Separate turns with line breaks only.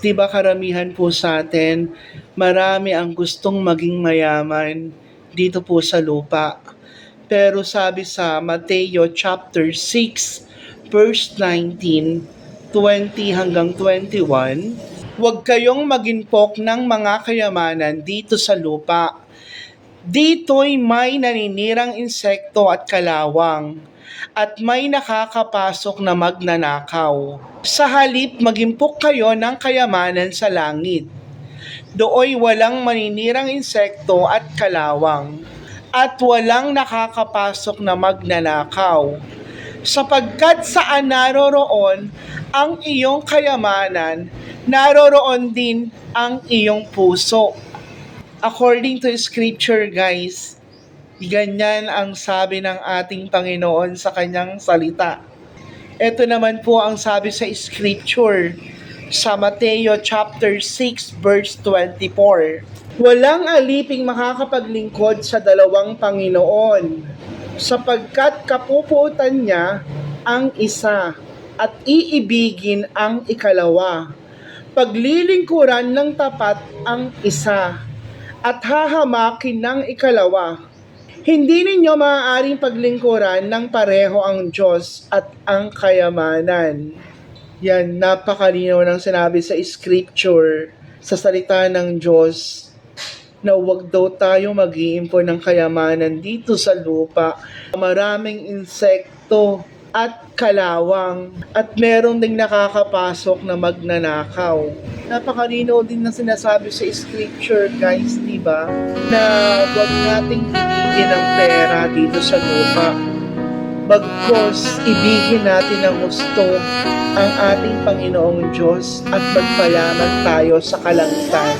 'Di ba karamihan po sa atin, marami ang gustong maging mayaman dito po sa lupa. Pero sabi sa Mateo chapter 6, verse 19, 20 hanggang 21, huwag kayong maginpok ng mga kayamanan dito sa lupa. Dito'y may naninirang insekto at kalawang, at may nakakapasok na magnanakaw. Sa halip magimpok kayo ng kayamanan sa langit. Dooy walang maninirang insekto at kalawang, at walang nakakapasok na magnanakaw. Sapagkat saan naroroon ang iyong kayamanan, naroroon din ang iyong puso. According to scripture, guys, ganyan ang sabi ng ating Panginoon sa kanyang salita. Ito naman po ang sabi sa scripture sa Mateo chapter 6 verse 24. Walang aliping makakapaglingkod sa dalawang Panginoon, sapagkat kapupuotan niya ang isa at iibigin ang ikalawa. Paglilingkuran ng tapat ang isa at hahamakin ng ikalawa. Hindi ninyo maaaring paglingkuran ng pareho ang Diyos at ang kayamanan. Yan, napakalinaw ng sinabi sa scripture, sa salita ng Diyos, na huwag daw tayo mag-iimpon ng kayamanan dito sa lupa. Maraming insekto at kalawang, at meron ding nakakapasok na magnanakaw. Napakalinaw din na sinasabi sa scripture, guys, di ba? Na huwag nating ibigin ang pera dito sa lupa. Bagkos ibigin natin ng gusto ang ating Panginoong Diyos at magpayaman tayo sa kalangitan.